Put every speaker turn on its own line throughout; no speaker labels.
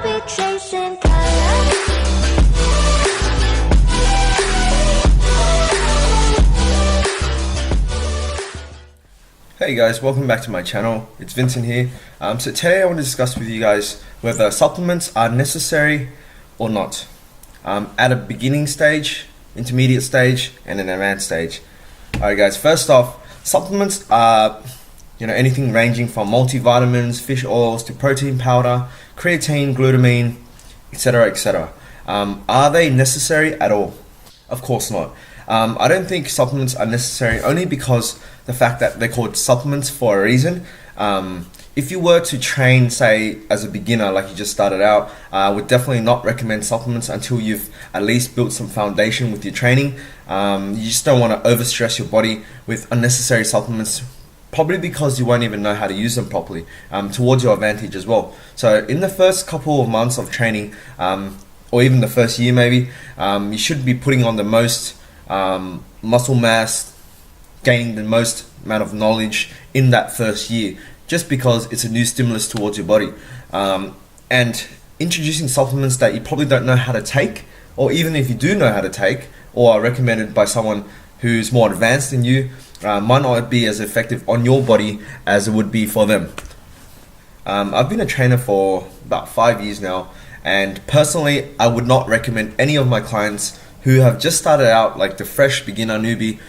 I'll be chasing colors.
Hey guys, welcome back to my channel. It's Vincent here. So today I want to discuss with you guys whether supplements are necessary or not at a beginning stage, intermediate stage, and an advanced stage. Alright guys, first off, supplements are anything ranging from multivitamins, fish oils to protein powder, creatine, glutamine, etc, etc. Are they necessary at all? Of course not. I don't think supplements are necessary only because the fact that they're called supplements for a reason. If you were to train, say, as a beginner, like you just started out, I would definitely not recommend supplements until you've at least built some foundation with your training. You just don't want to overstress your body with unnecessary supplements, probably because you won't even know how to use them properly, towards your advantage as well. So in the first couple of months of training, or even the first year maybe, you should be putting on the most muscle mass, gaining the most amount of knowledge in that first year, just because it's a new stimulus towards your body. And introducing supplements that you probably don't know how to take, or even if you do know how to take, or are recommended by someone who's more advanced than you, might not be as effective on your body as it would be for them. I've been a trainer for about 5 years now, and personally I would not recommend any of my clients who have just started out, like the fresh beginner newbie,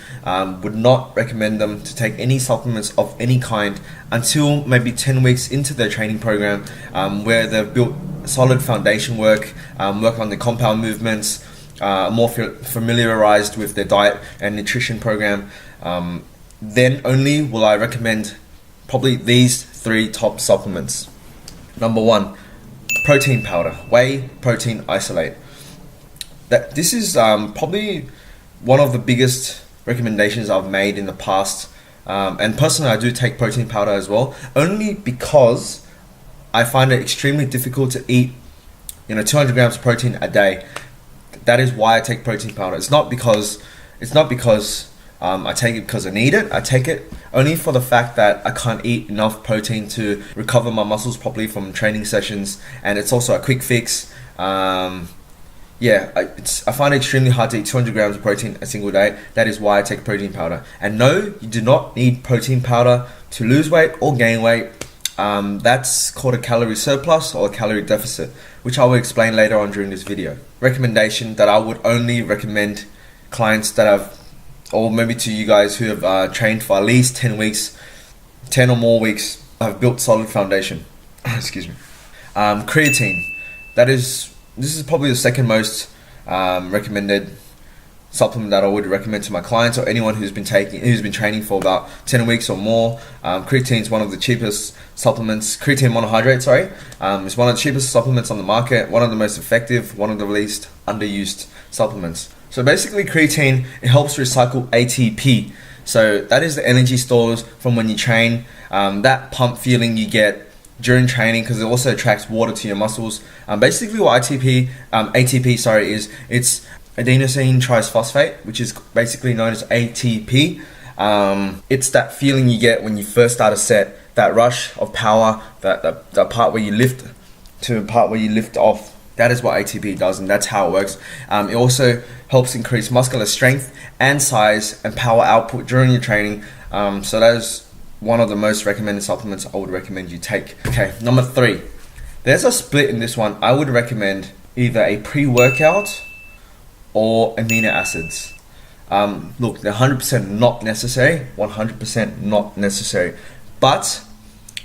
would not recommend them to take any supplements of any kind until maybe 10 weeks into their training program, where they've built solid foundation work, work on the compound movements, more familiarized with their diet and nutrition program. Then only will I recommend probably these 3 top supplements. Number 1, protein powder, whey protein isolate. This is probably one of the biggest recommendations I've made in the past, and personally I do take protein powder as well, only because I find it extremely difficult to eat 200 grams of protein a day. That is why I take protein powder. It's not because I take it because I need it. I take it only for the fact that I can't eat enough protein to recover my muscles properly from training sessions, and it's also a quick fix. I find it extremely hard to eat 200 grams of protein a single day. That is why I take protein powder. And no, you do not need protein powder to lose weight or gain weight. That's called a calorie surplus or a calorie deficit, which I will explain later on during this video. Recommendation that I would only recommend clients that have, or maybe to you guys who have trained for at least 10 weeks, 10 or more weeks, have built solid foundation. Excuse me. Creatine. This is probably the second most recommended supplement that I would recommend to my clients or anyone who's been training for about 10 weeks or more. Creatine is one of the cheapest supplements. Creatine monohydrate, sorry, is one of the cheapest supplements on the market. One of the most effective, one of the least underused supplements. So basically, creatine, it helps recycle ATP. So that is the energy stores from when you train. That pump feeling you get during training, because it also attracts water to your muscles. Basically what ATP is, it's adenosine triphosphate, which is basically known as ATP. It's that feeling you get when you first start a set, that rush of power, that part where you lift to the part where you lift off. That is what ATP does, and that's how it works. It also helps increase muscular strength and size and power output during your training. So that is one of the most recommended supplements I would recommend you take. Okay, number 3. There's a split in this one. I would recommend either a pre-workout or amino acids. Look, they're 100% not necessary, 100% not necessary. But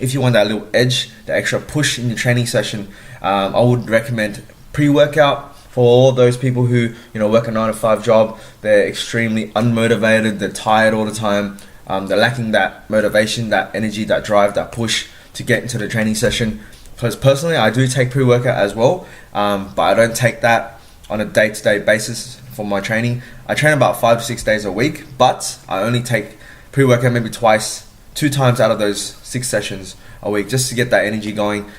if you want that little edge, the extra push in your training session, I would recommend pre-workout for all those people who work a 9-to-5 job. They're extremely unmotivated, they're tired all the time. They're lacking that motivation, that energy, that drive, that push to get into the training session. Because personally, I do take pre-workout as well, but I don't take that on a day-to-day basis for my training. I train about 5 to 6 days a week, but I only take pre-workout maybe 2 times out of those 6 sessions a week, just to get that energy going,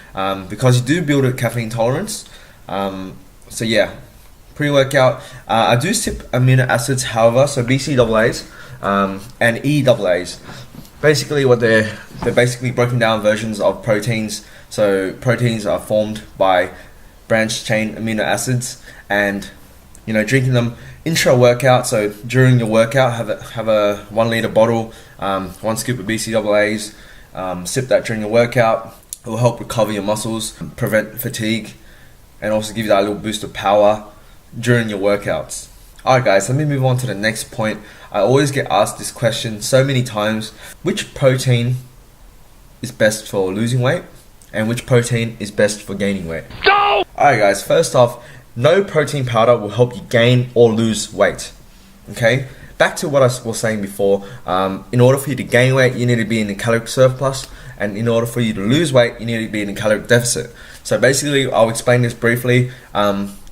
because you do build a caffeine tolerance. So yeah, pre-workout. I do sip amino acids, however, so BCAAs and EAAs. Basically, what they're basically broken down versions of proteins. So proteins are formed by branched chain amino acids, and drinking them intra workout. So during your workout, have a 1 liter bottle, 1 scoop of BCAAs, sip that during your workout. It will help recover your muscles, prevent fatigue, and also give you that little boost of power during your workouts. Alright guys, let me move on to the next point. I always get asked this question so many times: which protein is best for losing weight and which protein is best for gaining weight? No! Alright guys, first off, no protein powder will help you gain or lose weight. Okay? Back to what I was saying before, in order for you to gain weight, you need to be in a caloric surplus, and in order for you to lose weight, you need to be in a caloric deficit. So basically, I'll explain this briefly.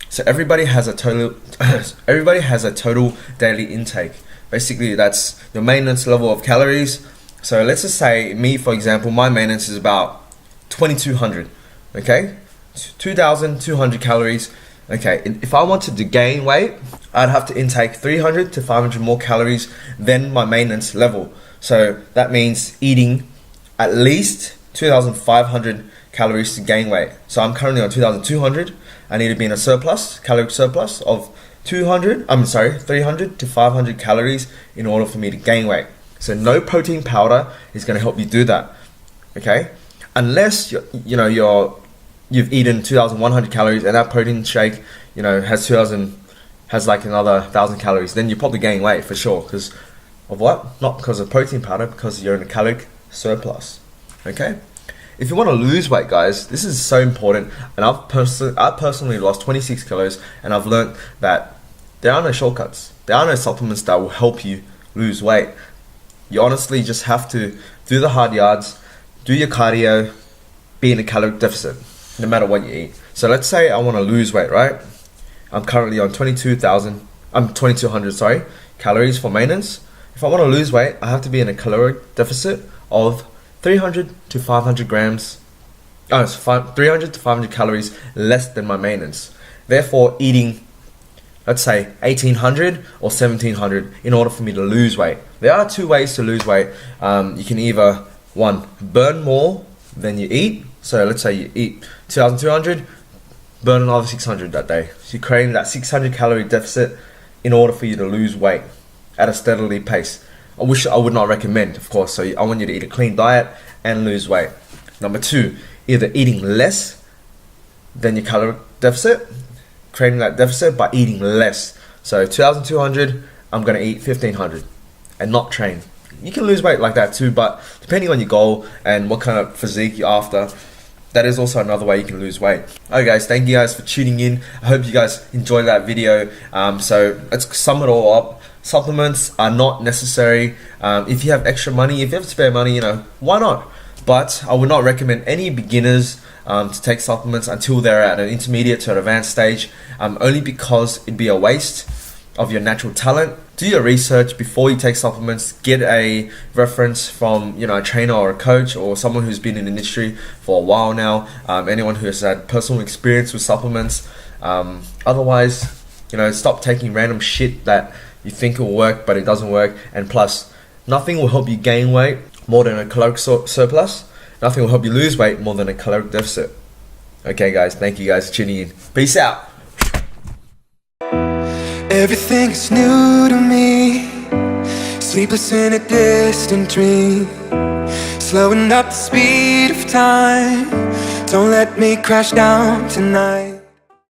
So everybody has a total daily intake. Basically, that's your maintenance level of calories. So let's just say me, for example, my maintenance is about 2,200. Okay, 2,200 calories. Okay, if I wanted to gain weight, I'd have to intake 300 to 500 more calories than my maintenance level. So that means eating at least 2,500 calories to gain weight. So I'm currently on 2,200. I need to be in a caloric surplus of 300 to 500 calories in order for me to gain weight. So no protein powder is going to help you do that. Okay, unless you've eaten 2,100 calories and that protein shake has like another 1,000 calories, then you're probably gaining weight for sure. Because of what? Not because of protein powder, because you're in a caloric surplus. Okay, if you want to lose weight, guys, this is so important. And I personally lost 26 kilos, and I've learned that there are no shortcuts. There are no supplements that will help you lose weight. You honestly just have to do the hard yards, do your cardio, be in a caloric deficit, no matter what you eat. So let's say I want to lose weight, right? I'm currently on 2,200 calories for maintenance. If I want to lose weight, I have to be in a caloric deficit of 300 to 500 grams. 300 to 500 calories less than my maintenance. Therefore, eating, let's say 1,800 or 1,700 in order for me to lose weight. There are two ways to lose weight. You can either, one, burn more than you eat. So let's say you eat 2,200, burn another 600 that day. So you're creating that 600 calorie deficit in order for you to lose weight at a steadily pace. I would not recommend, of course. So I want you to eat a clean diet and lose weight. Number two, either eating less than your caloric deficit, creating that deficit by eating less. So 2,200, I'm going to eat 1,500 and not train. You can lose weight like that too, but depending on your goal and what kind of physique you're after, that is also another way you can lose weight. Alright guys, thank you guys for tuning in. I hope you guys enjoyed that video. So let's sum it all up. Supplements are not necessary. If you have extra money, if you have spare money, why not? But I would not recommend any beginners to take supplements until they're at an intermediate to an advanced stage, only because it'd be a waste of your natural talent. Do your research before you take supplements. Get a reference from a trainer or a coach or someone who's been in the industry for a while now. Anyone who has had personal experience with supplements. Otherwise, stop taking random shit that you think will work but it doesn't work. And plus, nothing will help you gain weight more than a caloric surplus. Nothing will help you lose weight more than a caloric deficit. Okay guys, thank you guys for tuning in. Peace out.
Everything's new to me, sleepless in a distant dream, slowing up the speed of time. Don't let me crash down tonight.